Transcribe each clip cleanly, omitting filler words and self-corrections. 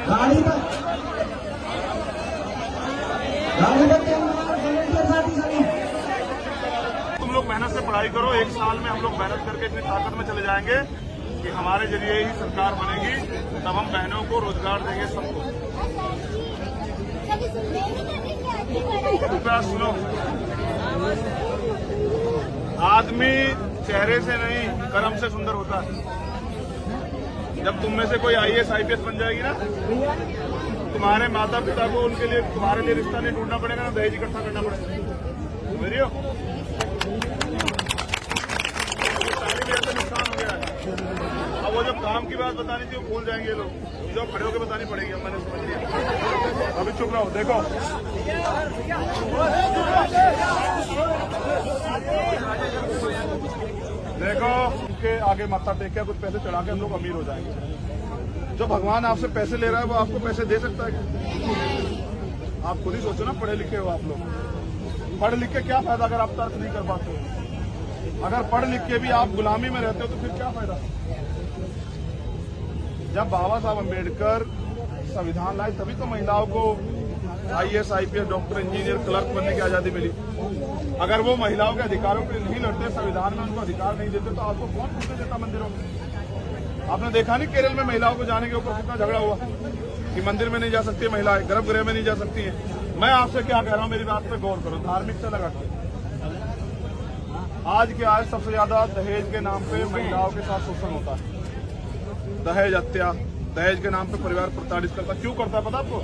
गाड़ी पर तुम लोग मेहनत से पढ़ाई करो। 1 साल में हम लोग मेहनत करके इतनी ताकत में चले जाएंगे कि हमारे जरिए ही सरकार बनेगी। तब हम बहनों को रोजगार देंगे सबको। कृपया सुनो, आदमी चेहरे से नहीं कर्म से सुंदर होता है। जब तुम में से कोई IAS IPS बन जाएगी ना, तुम्हारे माता पिता को उनके लिए तुम्हारे लिए रिश्ता नहीं ढूंढना पड़ेगा ना, दहेज इकट्ठा करना पड़ेगा। समझ रही हो? नुकसान हो गया है। अब वो जब काम की बात बतानी थी वो भूल जाएंगे लोग, जो खड़े होकर बतानी पड़ेगी। अब मैंने समझ लिया, अभी चुप रहो। देखो देखो उनके आगे माथा टेक के कुछ पैसे चढ़ा के हम लोग अमीर हो जाएंगे। जो भगवान आपसे पैसे ले रहा है वो आपको पैसे दे सकता है क्या? आप खुद ही सोचो ना, पढ़े लिखे हो आप लोग। पढ़ लिख के क्या फायदा अगर आप तर्क नहीं कर पाते हो? अगर पढ़ लिख के भी आप गुलामी में रहते हो तो फिर क्या फायदा? जब बाबा साहब अम्बेडकर संविधान लाए तभी तो महिलाओं को IAS IPS doctor engineer clerk बनने की आजादी मिली। अगर वो महिलाओं के अधिकारों के लिए नहीं लड़ते, संविधान में उनको अधिकार नहीं देते, तो आपको कौन पूछने देता मंदिरों में? आपने देखा नहीं केरल में महिलाओं को जाने के ऊपर कितना झगड़ा हुआ कि मंदिर में नहीं जा सकती महिलाएं, गर्भगृह में नहीं जा सकती हैं। मैं आपसे क्या कह रहा हूं, मेरी बात पे गौर करो, धार्मिकता लगा के। आज के आज सबसे ज्यादा दहेज के नाम पे महिलाओं के साथ शोषण होता है। दहेज हत्या, दहेज के नाम पे परिवार प्रताड़ित करता। क्यों करता है पता आपको?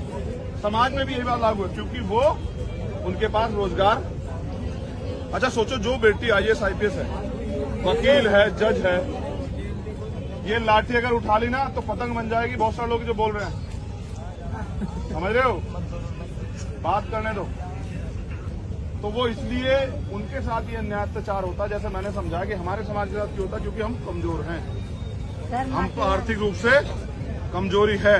समाज में भी यही बात लागू है, क्योंकि वो उनके पास रोजगार। अच्छा सोचो, जो बेटी IAS IPS है, वकील है, जज है, ये लाठी अगर उठा ली ना तो पतंग बन जाएगी। बहुत सारे लोग जो बोल रहे हैं, समझ रहे हो? बात करने दो। तो वो इसलिए उनके साथ ये अन्याय अत्याचार होता है। जैसे मैंने समझा कि हमारे समाज के साथ क्यों होता है, क्योंकि हम कमजोर हैं, हमको आर्थिक रूप से कमजोरी है।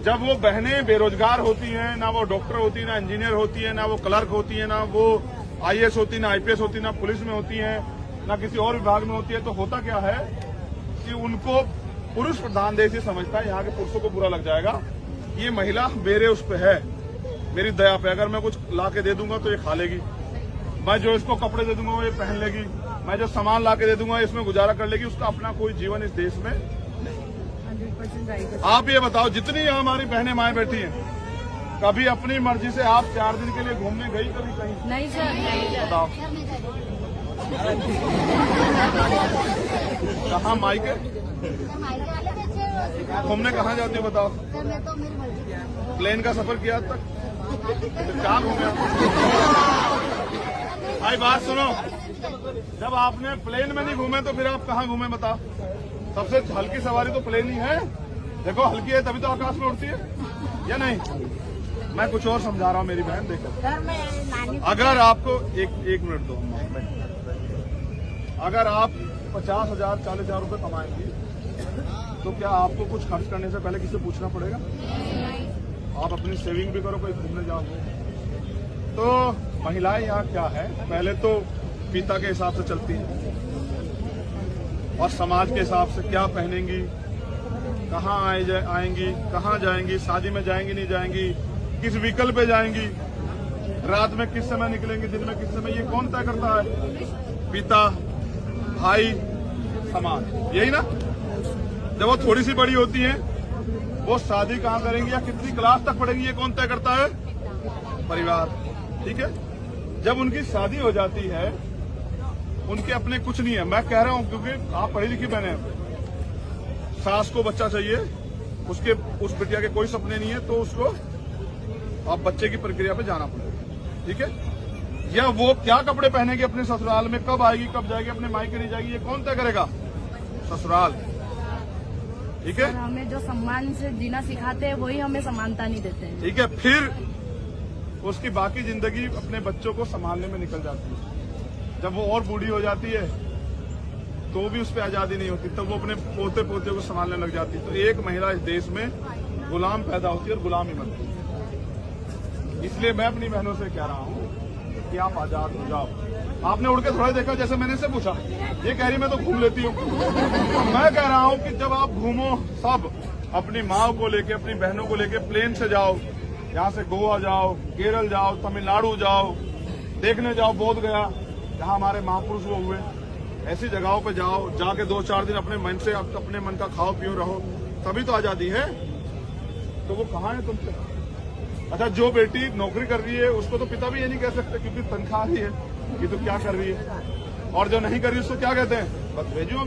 जब वो बहनें बेरोजगार होती हैं, ना वो डॉक्टर होती है, ना इंजीनियर होती है, ना वो क्लर्क होती है, ना वो IAS होती है, ना IPS होती है, ना पुलिस में होती है, ना किसी और विभाग में होती है, तो होता क्या है कि उनको पुरुष प्रधान देश ही समझता है। यहाँ के पुरुषों को बुरा लग जाएगा, ये महिला मेरे उस पे है, मेरी दया पे। अगर मैं कुछ ला के दे दूंगा तो ये खा लेगी, मैं जो इसको कपड़े दे दूंगा वो ये पहन लेगी, मैं जो सामान ला के दे दूंगा इसमें गुजारा कर लेगी। उसका अपना कोई जीवन इस देश में नहीं। आप ये बताओ, जितनी यहाँ हमारी बहनें माएं बैठी हैं, कभी अपनी मर्जी से आप 4 दिन के लिए घूमने गई कभी कहीं? नहीं सर, नहीं। बताओ कहाँ मायके घूमने कहाँ जाती हो? बताओ। प्लेन का सफर किया आज तक? कहाँ घूमे? भाई बात सुनो, जब आपने प्लेन में नहीं घूमे तो फिर आप कहाँ घूमे बताओ? सबसे हल्की सवारी तो प्लेन ही है। देखो हल्की है तभी तो आकाश में उड़ती है, या नहीं? मैं कुछ और समझा रहा हूँ मेरी बहन। देखो, अगर आपको एक मिनट दो, अगर आप 50,000 40,000 रुपए कमाएंगी तो क्या आपको कुछ खर्च करने से पहले किसी से पूछना पड़ेगा? आप अपनी सेविंग भी करो, कोई घूमने जाओ। तो महिलाएं यहाँ क्या है, पहले तो पिता के हिसाब से चलती हैं और समाज के हिसाब से क्या पहनेंगी, कहाँ आएंगी, कहाँ जाएंगी, शादी में जाएंगी नहीं जाएंगी, किस व्हीकल पे जाएंगी, रात में किस समय निकलेंगे, दिन में किस समय, ये कौन तय करता है? पिता, भाई, समाज, यही ना? जब वो थोड़ी सी बड़ी होती हैं, वो शादी कहाँ करेंगी या कितनी क्लास तक पढ़ेंगी, ये कौन तय करता है? परिवार। ठीक है, जब उनकी शादी हो जाती है, उनके अपने कुछ नहीं है। मैं कह रहा हूं क्योंकि आप पढ़ी लिखी बहने हैं, सास को बच्चा चाहिए, उसके उस बिटिया के कोई सपने नहीं है, तो उसको आप बच्चे की प्रक्रिया पे जाना पड़ेगा। ठीक है, या वो क्या कपड़े पहनेगी अपने ससुराल में, कब आएगी, कब जाएगी, अपने मायके नहीं जाएगी, ये कौन तय करेगा? ससुराल। ठीक है, हमें जो सम्मान से जीना सिखाते हैं वही हमें समानता नहीं देते हैं। ठीक है, फिर उसकी बाकी जिंदगी अपने बच्चों को संभालने में निकल जाती है। जब वो और बूढ़ी हो जाती है तो भी उस पर आजादी नहीं होती, तब वो अपने पोते पोते को संभालने लग जाती है। तो एक महिला इस देश में गुलाम पैदा होती है और गुलाम ही बनती है। इसलिए मैं अपनी बहनों से कह रहा हूं कि आप आजाद हो जाओ। आपने उड़ के थोड़ा देखा, जैसे मैंने इससे पूछा, ये कह रही मैं तो घूम लेती हूँ। मैं कह रहा हूँ कि जब आप घूमो सब, अपनी माँ को लेके, अपनी बहनों को लेके प्लेन से जाओ, यहाँ से गोवा जाओ, केरल जाओ, तमिलनाडु जाओ, देखने जाओ बोध गया, जहाँ हमारे महापुरुष वो हुए, ऐसी जगहों पे जाओ, जाके 2-4 दिन अपने मन से, अपने मन का खाओ पियो रहो, तभी तो आजादी है। तो वो कहाँ है तुमसे? अच्छा, जो बेटी नौकरी कर रही है उसको तो पिता भी ये नहीं कह सकते क्योंकि तनख्वाह ही है कि तो क्या कर रही है, और जो नहीं कर रही उसको क्या कहते हैं? बस भेजो,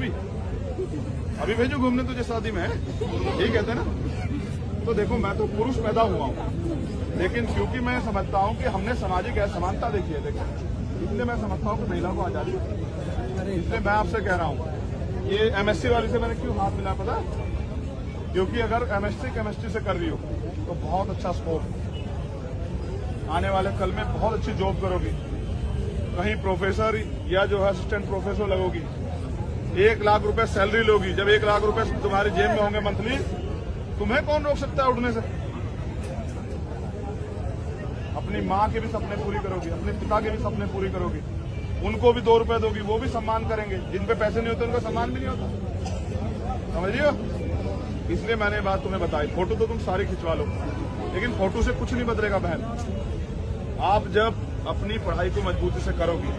अभी भेजो घूमने, तुझे शादी में है, यही कहते हैं ना। तो देखो, मैं तो पुरुष पैदा हुआ हूँ, लेकिन क्योंकि मैं समझता हूँ कि हमने सामाजिक असमानता देखी है, देखो, इसलिए मैं समझता हूँ कि महिला को आजादी, इसलिए मैं आपसे कह रहा हूँ, ये एमएससी वाली से मैंने क्यों हाथ मिला पता? क्योंकि अगर एमएससी केमिस्ट्री से कर रही हो तो बहुत अच्छा स्कोप, आने वाले कल में बहुत अच्छी जॉब करोगी, कहीं प्रोफेसर या जो है असिस्टेंट प्रोफेसर लगोगी, 1 लाख रुपए सैलरी लोगी। जब 1 लाख रुपए तुम्हारी जेब में होंगे मंथली, तुम्हें कौन रोक सकता है उड़ने से? अपनी माँ के भी सपने पूरी करोगी, अपने पिता के भी सपने पूरी करोगी, उनको भी 2 रुपए दोगी, वो भी सम्मान करेंगे। जिन पे पैसे नहीं होते उनका सम्मान भी नहीं होता, समझ रही हो? इसलिए मैंने बात तुम्हें बताई। फोटो तो तुम सारी खिंचवा लो, लेकिन फोटो से कुछ नहीं बदलेगा बहन। आप जब अपनी पढ़ाई को मजबूती से करोगी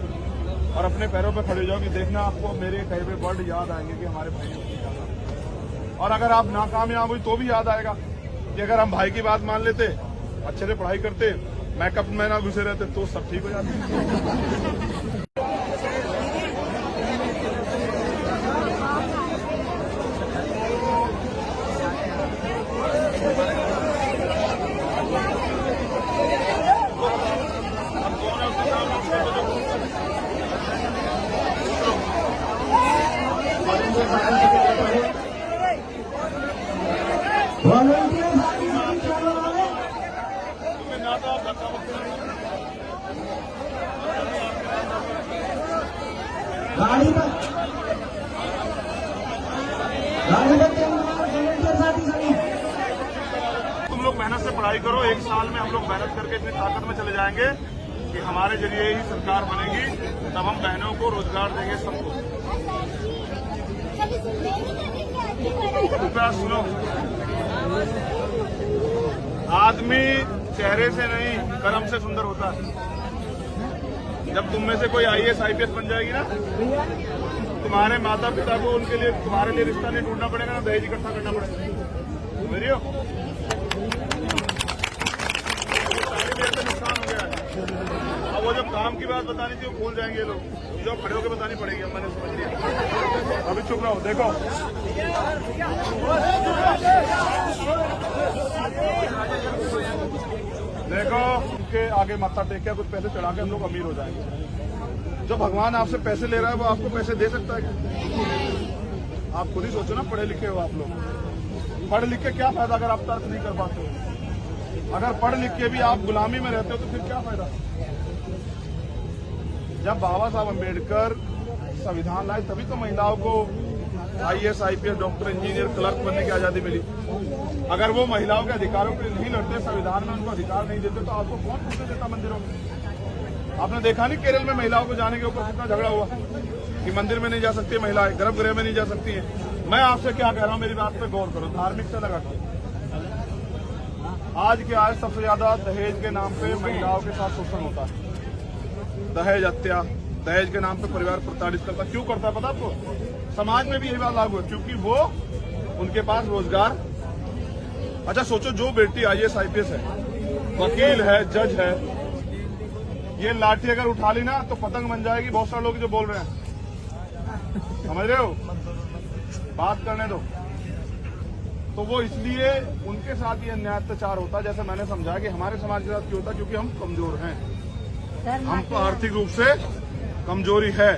और अपने पैरों पर खड़े जाओगी, देखना आपको मेरे कहे हुए वर्ड याद आएंगे कि हमारे भाई ने क्या कहा। और अगर आप नाकामयाब हुई तो भी याद आएगा कि अगर हम भाई की बात मान लेते, अच्छे से पढ़ाई करते, मेकअप में ना घुसे रहते, तो सब ठीक हो जाते। तुम लोग मेहनत से पढ़ाई करो, 1 साल में हम लोग मेहनत करके इतनी ताकत में चले जाएंगे कि हमारे जरिए ही सरकार बनेगी, तब हम बहनों को रोजगार देंगे सबको। कृपया सुनो, आदमी चेहरे से नहीं कर्म से सुंदर होता है। जब तुम में से कोई IAS IPS बन जाएगी ना, तुम्हारे माता पिता को उनके लिए, तुम्हारे लिए रिश्ता नहीं ढूंढना पड़ेगा ना, दहेज इकट्ठा करना पड़ेगा। मेरी हो नुकसान हो गया है। अब वो जब काम की बात बतानी थी वो भूल जाएंगे लोग, जो खड़े होकर बतानी पड़ेगी। अब मैंने समझ लिया, अभी चुप रहो। देखो, देखो, उनके आगे माथा टेक के कुछ पैसे चढ़ा के हम लोग अमीर हो जाएंगे। जो भगवान आपसे पैसे ले रहा है वो आपको पैसे दे सकता है क्या? आप खुद ही सोचो ना, पढ़े लिखे हो आप लोग, पढ़ लिख के क्या फायदा अगर आप तर्क नहीं कर पाते हो? अगर पढ़ लिख के भी आप गुलामी में रहते हो तो फिर क्या फायदा? जब बाबा साहब अम्बेडकर संविधान लाए तभी तो महिलाओं को IAS IPS doctor engineer clerk बनने की आजादी मिली। अगर वो महिलाओं के अधिकारों के लिए नहीं लड़ते, संविधान में उनको अधिकार नहीं देते, तो आपको कौन पूछने देता मंदिरों में? आपने देखा नहीं केरल में महिलाओं को जाने के ऊपर कितना झगड़ा हुआ कि मंदिर में नहीं जा सकती महिलाएं, गर्भगृह में नहीं जा सकती है। मैं आपसे क्या कह रहा हूं, मेरी बात पे गौर करो, धार्मिक से लगा करो। आज के आज सबसे ज्यादा दहेज के नाम पे महिलाओं के साथ शोषण होता है, दहेज हत्या, दहेज के नाम पे परिवार प्रताड़ित करता। क्यों करता है पता आपको? समाज में भी यही बात लागू है, क्योंकि वो उनके पास रोजगार। अच्छा सोचो, जो बेटी IAS IPS है, वकील है, जज है, ये लाठी अगर उठा ली ना तो पतंग बन जाएगी। बहुत सारे लोग जो बोल रहे हैं, समझ रहे हो? बात करने दो। तो वो इसलिए उनके साथ ये अन्याय अत्याचार होता है। जैसे मैंने समझा कि हमारे समाज के साथ क्यों होता है, क्योंकि हम कमजोर हैं, हमको आर्थिक रूप से कमजोरी है।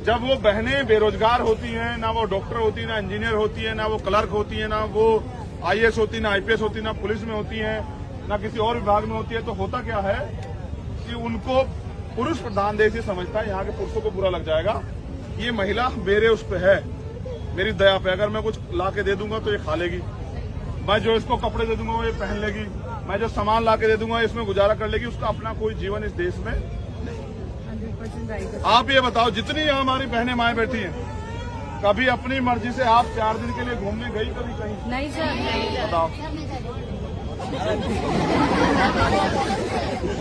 जब वो बहनें बेरोजगार होती हैं, ना वो डॉक्टर होती है, ना इंजीनियर होती है, ना वो क्लर्क होती है, ना वो IAS होती है, ना IPS होती है, ना पुलिस में होती है, ना किसी और विभाग में होती है, तो होता क्या है कि उनको पुरुष प्रधान देश ये समझता है, यहाँ के पुरुषों को बुरा लग जाएगा, ये महिला मेरे उस पे है, मेरी दया पे, अगर मैं कुछ ला के दे दूंगा तो ये खा लेगी, मैं जो इसको कपड़े दे दूंगा वो ये पहन लेगी, मैं जो सामान ला के दे दूंगा इसमें गुजारा कर लेगी, उसका अपना कोई जीवन इस देश में नहीं। आप ये बताओ, जितनी यहाँ हमारी बहनें माएँ बैठी हैं, कभी अपनी मर्जी से आप 4 दिन के लिए घूमने गई कभी कहीं? नहीं सर, नहीं सर। बताओ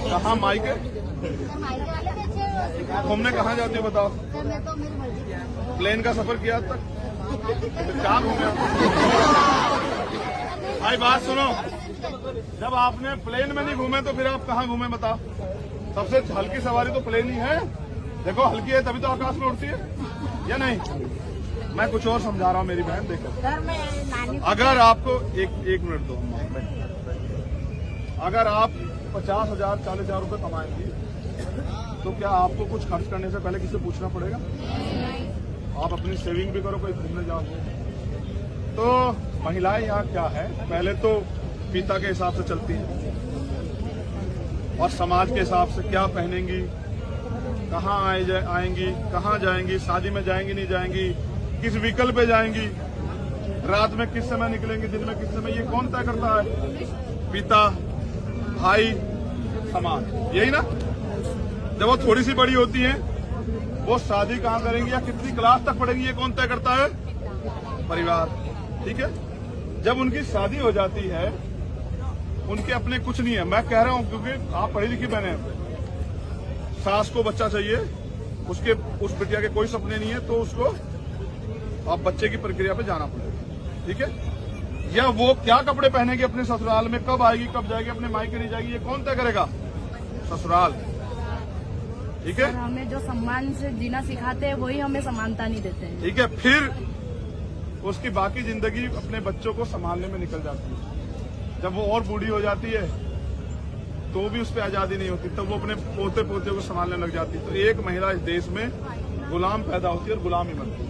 कहाँ मायके घूमने कहाँ जाती हो बताओ? प्लेन का सफर किया आज तक? क्या घूमे भाई? बात सुनो, जब आपने प्लेन में नहीं घूमे तो फिर आप कहाँ घूमे बताओ? सबसे हल्की सवारी तो प्लेन ही है। देखो हल्की है तभी तो आकाश में उड़ती है या नहीं? मैं कुछ और समझा रहा हूँ मेरी बहन, देखो अगर आपको एक मिनट दो, अगर आप 50,000 40,000 रुपए कमाएंगी तो क्या आपको कुछ खर्च करने से पहले किसी से पूछना पड़ेगा? आप अपनी सेविंग भी करो, कोई घूमने जाओ। तो महिलाएं यहाँ क्या है, पहले तो पिता के हिसाब से चलती हैं और समाज के हिसाब से क्या पहनेंगी, कहाँ आएंगी, कहाँ जाएंगी, शादी में जाएंगी नहीं जाएंगी, किस व्हीकल पे जाएंगी, रात में किस समय निकलेंगे, दिन में किस समय, ये कौन तय करता है? पिता, भाई, समाज, यही ना? जब वो थोड़ी सी बड़ी होती हैं, वो शादी कहाँ करेंगी या कितनी क्लास तक पढ़ेंगी, ये कौन तय करता है? परिवार। ठीक है, जब उनकी शादी हो जाती है, उनके अपने कुछ नहीं है। मैं कह रहा हूं क्योंकि आप पढ़ी लिखी बहने हैं, सास को बच्चा चाहिए, उसके उस बिटिया के कोई सपने नहीं है, तो उसको आप बच्चे की प्रक्रिया पे जाना पड़ेगा। ठीक है, या वो क्या कपड़े पहनेगी अपने ससुराल में, कब आएगी कब जाएगी, अपने मायके नहीं जाएगी, ये कौन तय करेगा? ससुराल। ठीक है, हमें जो सम्मान से जीना सिखाते हैं वही हमें समानता नहीं देते हैं। ठीक है, फिर उसकी बाकी जिंदगी अपने बच्चों को संभालने में निकल जाती है। जब वो और बूढ़ी हो जाती है तो भी उस पर आजादी नहीं होती, तब वो अपने पोते पोते को संभालने लग जाती है। तो एक महिला इस देश में गुलाम पैदा होती है और गुलाम ही बनती है।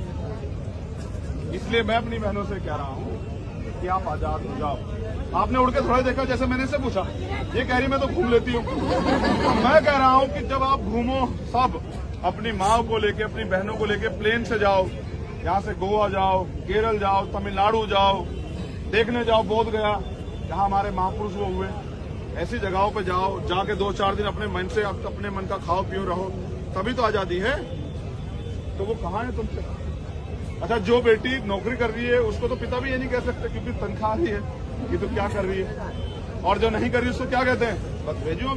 इसलिए मैं अपनी बहनों से कह रहा हूँ कि आप आजाद हो जाओ। आपने उड़ के थोड़ा देखा, जैसे मैंने से पूछा, ये कह रही मैं तो घूम लेती हूँ। तो मैं कह रहा हूँ कि जब आप घूमो, सब अपनी माँ को लेके, अपनी बहनों को लेके प्लेन से जाओ, यहाँ से गोवा जाओ, केरल जाओ, तमिलनाडु जाओ, देखने जाओ बोध गया, जहाँ हमारे महापुरुष वो हुए, ऐसी जगहों पे जाओ, जाके 2-4 दिन अपने मन से, अपने मन का खाओ पियो रहो, तभी तो आजादी है। तो वो कहाँ है तुमसे? अच्छा, जो बेटी नौकरी कर रही है उसको तो पिता भी ये नहीं कह सकते क्योंकि तनख्वाह ही है कि तू क्या कर रही है, और जो नहीं कर रही उसको क्या कहते हैं? बस भेजो,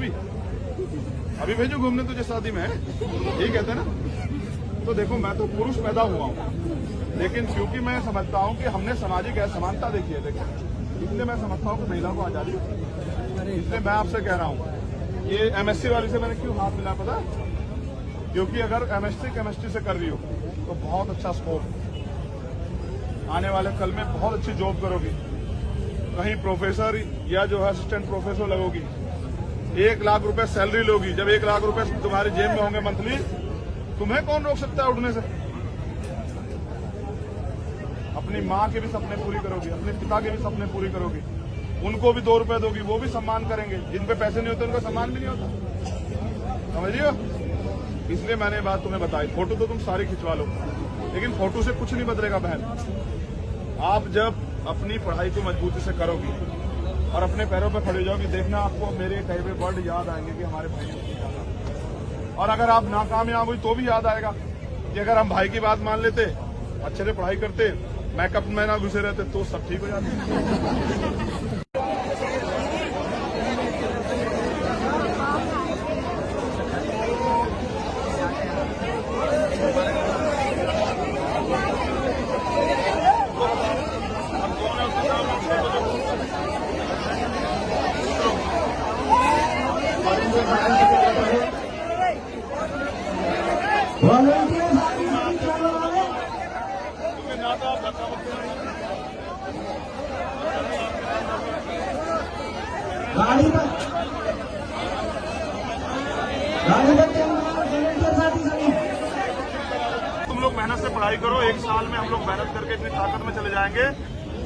अभी भेजो घूमने, तुझे शादी में है, यही कहते हैं ना। तो देखो, मैं तो पुरुष पैदा हुआ हूँ, लेकिन क्योंकि मैं समझता हूँ कि हमने सामाजिक असमानता देखी है, देखो, इसलिए मैं समझता हूँ कि महिला को आजादी। इसलिए मैं आपसे कह रहा हूँ, ये एमएससी वाली से मैंने क्यों हाथ मिला पता? क्योंकि अगर एमएससी केमिस्ट्री से कर रही हो तो बहुत अच्छा स्कोप, आने वाले कल में बहुत अच्छी जॉब करोगी, कहीं प्रोफेसर या जो है असिस्टेंट प्रोफेसर लगोगी, 1 लाख रुपए सैलरी लोगी। जब 1 लाख रुपए तुम्हारे जेब में होंगे मंथली, तुम्हें कौन रोक सकता है उठने से? अपनी माँ के भी सपने पूरी करोगी, अपने पिता के भी सपने पूरी करोगी, उनको भी 2 रुपए दोगी, वो भी सम्मान करेंगे। जिन पे पैसे नहीं होते उनका सम्मान भी नहीं होता, समझ लियो। इसलिए मैंने बात तुम्हें बताई। फोटो तो तुम सारी खिंचवा लो, लेकिन फोटो से कुछ नहीं बदलेगा बहन। आप जब अपनी पढ़ाई को मजबूती से करोगी और अपने पैरों पर खड़े जाओगी, देखना आपको मेरे कहे हुए वर्ड याद आएंगे कि हमारे भाई ने किया। और अगर आप नाकामयाब हुई तो भी याद आएगा कि अगर हम भाई की बात मान लेते, अच्छे से पढ़ाई करते, मेकअप में ना घुसे रहते, तो सब ठीक हो जाता। तुम लोग मेहनत से पढ़ाई करो, 1 साल में हम लोग मेहनत करके इतनी ताकत में चले जाएंगे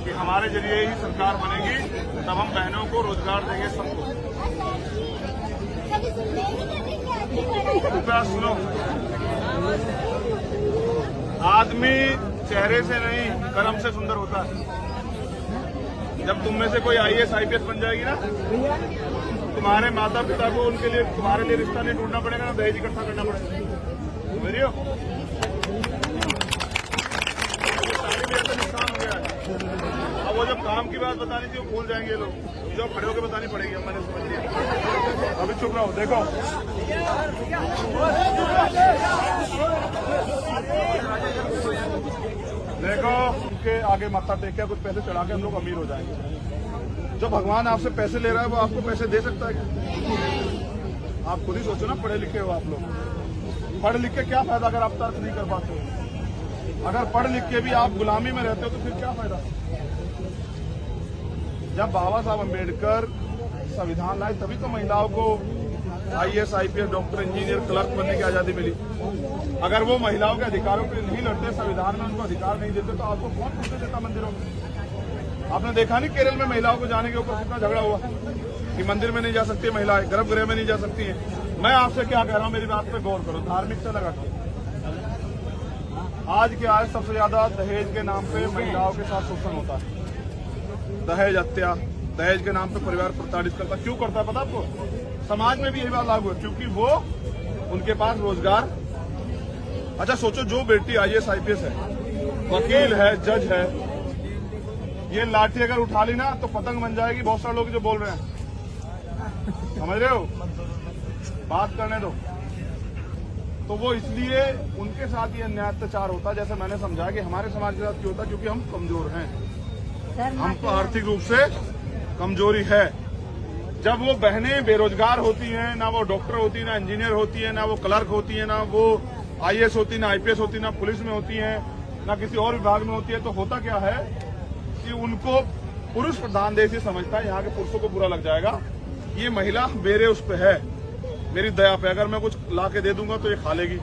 कि हमारे जरिए ही सरकार बनेगी, तब हम बहनों को रोजगार देंगे सबको। कृपया सुनो, आदमी चेहरे से नहीं कर्म से सुंदर होता है। जब तुम में से कोई IAS IPS बन जाएगी ना, तुम्हारे माता पिता को उनके लिए, तुम्हारे लिए रिश्ता नहीं ढूंढना पड़ेगा ना, दहेज इकट्ठा करना पड़ेगा। समझिए नुकसान हो गया है। अब वो जब काम की बात बतानी थी वो भूल जाएंगे ये लोग, जो खड़े होकर बतानी पड़ेगी। अब मैंने समझ लिया, अभी चुप रहो। देखो देखो उनके आगे माथा टेक के कुछ पैसे चढ़ा के हम लोग अमीर हो जाएंगे। जो भगवान आपसे पैसे ले रहा है वो आपको पैसे दे सकता है क्या? आप खुद ही सोचो ना, पढ़े लिखे हो आप लोग। पढ़ लिख के क्या फायदा अगर आप तर्क नहीं कर पाते हो? अगर पढ़ लिख के भी आप गुलामी में रहते हो तो फिर क्या फायदा? जब बाबा साहब अम्बेडकर संविधान लाए तभी तो महिलाओं को IAS, IPS, doctor, engineer, clerk बनने की आजादी मिली। अगर वो महिलाओं के अधिकारों के लिए नहीं लड़ते, संविधान में उनको अधिकार नहीं देते, तो आपको कौन पूछने देता मंदिरों में? आपने देखा नहीं केरल में महिलाओं को जाने के ऊपर कितना झगड़ा हुआ कि मंदिर में नहीं जा सकती महिलाएं, गर्भगृह में नहीं जा सकती हैं। मैं आपसे क्या कह रहा हूं, मेरी बात पे गौर करो, धार्मिकता लगा के। आज के आज सबसे ज्यादा दहेज के नाम पे महिलाओं के साथ शोषण होता है। दहेज हत्या, दहेज के नाम पे परिवार प्रताड़ित करता। क्यों करता है पता आपको? समाज में भी यही बात लागू है, क्योंकि वो उनके पास रोजगार। अच्छा सोचो, जो बेटी IAS, IPS है, वकील है, जज है, ये लाठी अगर उठा ली ना तो पतंग बन जाएगी। बहुत सारे लोग जो बोल रहे हैं, समझ रहे हो? बात करने दो। तो वो इसलिए उनके साथ ये अन्याय अत्याचार होता है। जैसे मैंने समझा कि हमारे समाज के साथ क्यों होता है, क्योंकि हम कमजोर हैं, हमको आर्थिक रूप से कमजोरी है। जब वो बहनें बेरोजगार होती हैं, ना वो डॉक्टर होती है, ना इंजीनियर होती है, ना वो क्लर्क होती है, ना वो IAS होती, ना IPS होती, ना पुलिस में होती है, ना किसी और विभाग में होती है, तो होता क्या है कि उनको पुरुष प्रधान देश ही समझता है। यहाँ के पुरुषों को बुरा लग जाएगा, ये महिला मेरे उस पे है, मेरी दया पे। अगर मैं कुछ ला के दे दूंगा तो ये खा लेगी,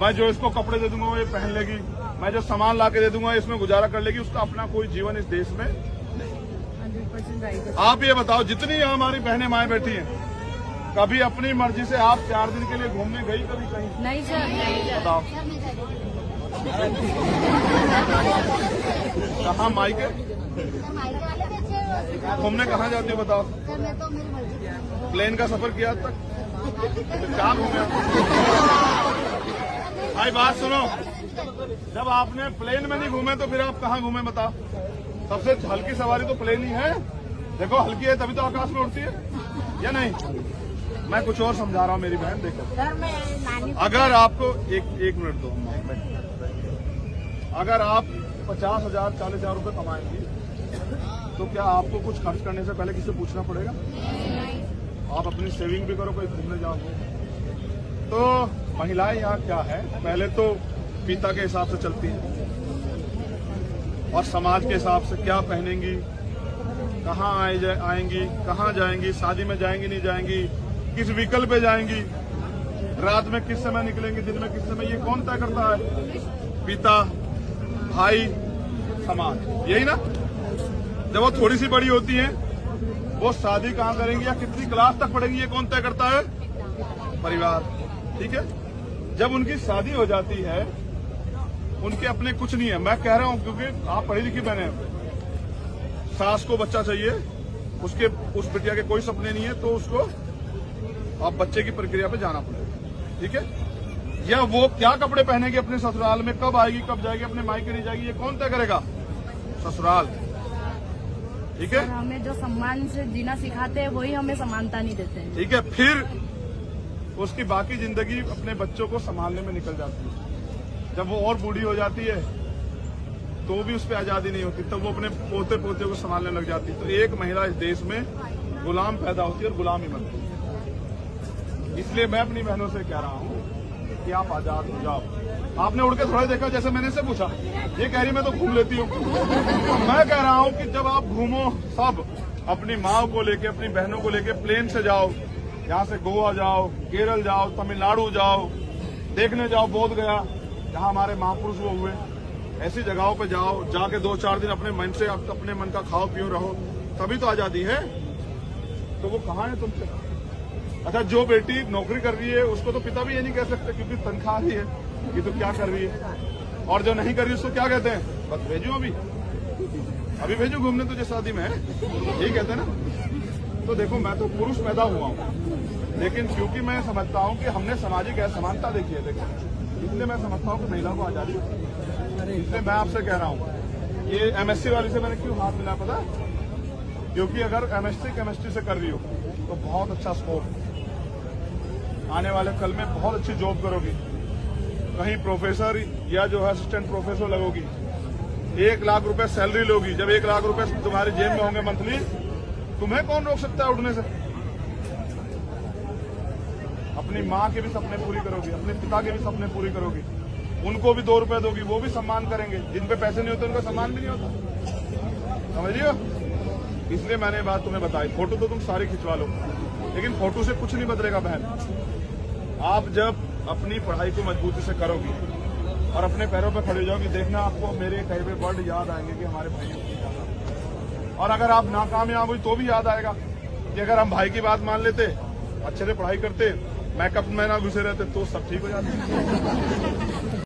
मैं जो इसको कपड़े दे दूंगा वो ये पहन लेगी, मैं जो सामान ला के दे दूंगा इसमें गुजारा कर लेगी। उसका अपना कोई जीवन इस देश में नहीं। आप ये बताओ, जितनी हमारी बहनें माएँ बैठी हैं, कभी अपनी मर्जी से आप 4 दिन के लिए घूमने गई कभी कहीं? नहीं सर, नहीं सर। बताओ कहाँ मायके घूमने कहाँ जाती हो? बताओ। प्लेन का सफर किया आज तक? क्या घूमे? भाई बात सुनो, जब आपने प्लेन में नहीं घूमे तो फिर आप कहाँ घूमे बताओ? सबसे हल्की सवारी तो प्लेन ही है। देखो हल्की है तभी तो आकाश में उड़ती है, या नहीं? मैं कुछ और समझा रहा हूँ मेरी बहन। देखो, अगर आपको एक मिनट दो, अगर आप 50,000 40,000 रुपए कमाएंगी तो क्या आपको कुछ खर्च करने से पहले किसी पूछना पड़ेगा? आप अपनी सेविंग भी करो, कोई घूमने जाओ। तो महिलाएं यहाँ क्या है, पहले तो पिता के हिसाब से चलती हैं और समाज के हिसाब से क्या पहनेंगी, कहाँ आएंगी, कहाँ जाएंगी, शादी में जाएंगी नहीं जाएंगी, किस व्हीकल पे जाएंगी, रात में किस समय निकलेंगी, दिन में किस समय, ये कौन तय करता है? पिता, भाई, समाज, यही ना? जब वो थोड़ी सी बड़ी होती हैं, वो शादी कहाँ करेंगी या कितनी क्लास तक पढ़ेंगी, ये कौन तय करता है? परिवार। ठीक है, जब उनकी शादी हो जाती है, उनके अपने कुछ नहीं है। मैं कह रहा हूं क्योंकि आप पढ़ी लिखी बहने हैं, सास को बच्चा चाहिए, उसके उस बिटिया के कोई सपने नहीं है, तो उसको आप बच्चे की प्रक्रिया पे जाना पड़ेगा। ठीक है, या वो क्या कपड़े पहनेगी अपने ससुराल में, कब आएगी, कब जाएगी, अपने मायके नहीं जाएगी, ये कौन तय करेगा? ससुराल। ठीक है, हमें जो सम्मान से जीना सिखाते हैं वही हमें समानता नहीं देते हैं। ठीक है, फिर उसकी बाकी जिंदगी अपने बच्चों को संभालने में निकल जाती है। जब वो और बूढ़ी हो जाती है तो भी उस पर आजादी नहीं होती, तब वो अपने पोते पोते को संभालने लग जाती है। तो एक महिला इस देश में गुलाम पैदा होती है और गुलाम ही बनती है। इसलिए मैं अपनी बहनों से कह रहा हूँ कि आप आजाद हो जाओ। आपने उड़ के थोड़ा देखा, जैसे मैंने से पूछा, ये कह रही मैं तो घूम लेती हूँ। मैं कह रहा हूँ कि जब आप घूमो, सब अपनी माँ को लेके, अपनी बहनों को लेके प्लेन से जाओ, यहाँ से गोवा जाओ, केरल जाओ, तमिलनाडु जाओ, देखने जाओ बोध गया जहाँ हमारे महापुरुष वो हुए, ऐसी जगहों पे जाओ, जाके 2-4 दिन अपने मन से, अपने मन का खाओ पियो रहो, तभी तो आजादी है। तो वो कहाँ है तुमसे? अच्छा, जो बेटी नौकरी कर रही है उसको तो पिता भी ये नहीं कह सकते क्योंकि तनख्वाह ही है कि तू क्या कर रही है, और जो नहीं कर रही उसको क्या कहते हैं? बस भेजो, अभी भेजो घूमने, तुझे शादी में है, यही कहते हैं ना। तो देखो, मैं तो पुरुष पैदा हुआ हूँ, लेकिन क्योंकि मैं समझता हूँ कि हमने सामाजिक असमानता देखी है। देखो, इसलिए मैं समझता हूँ कि महिला को आजादी है। इसलिए मैं आपसे कह रहा हूँ, ये एमएससी वाली से मैंने क्यों हाथ मिला पता, क्योंकि अगर एमएससी केमिस्ट्री से कर रही हो तो बहुत अच्छा स्कोप, आने वाले कल में बहुत अच्छी जॉब करोगी, कहीं प्रोफेसर या जो है असिस्टेंट प्रोफेसर लगोगी, 1 लाख रुपए सैलरी लोगी। जब 1 लाख रुपए तुम्हारी जेब में होंगे मंथली, तुम्हें कौन रोक सकता है उठने से? अपनी माँ के भी सपने पूरी करोगी, अपने पिता के भी सपने पूरी करोगी, उनको भी 2 रुपए दोगी, वो भी सम्मान करेंगे। जिन पे पैसे नहीं होते उनका सम्मान भी नहीं होता, समझ रही हो? इसलिए मैंने ये बात तुम्हें बताई। फोटो तो तुम सारी खिंचवा लो, लेकिन फोटो से कुछ नहीं बदलेगा बहन। आप जब अपनी पढ़ाई को मजबूती से करोगी और अपने पैरों पर खड़े हो जाओगी, देखना आपको मेरे कहे हुए वर्ड याद आएंगे कि हमारे भाइयों की याद। और अगर आप नाकामयाब हुई तो भी याद आएगा कि अगर हम भाई की बात मान लेते, अच्छे से पढ़ाई करते, मेकअप में ना घुसे रहते, तो सब ठीक हो जाता।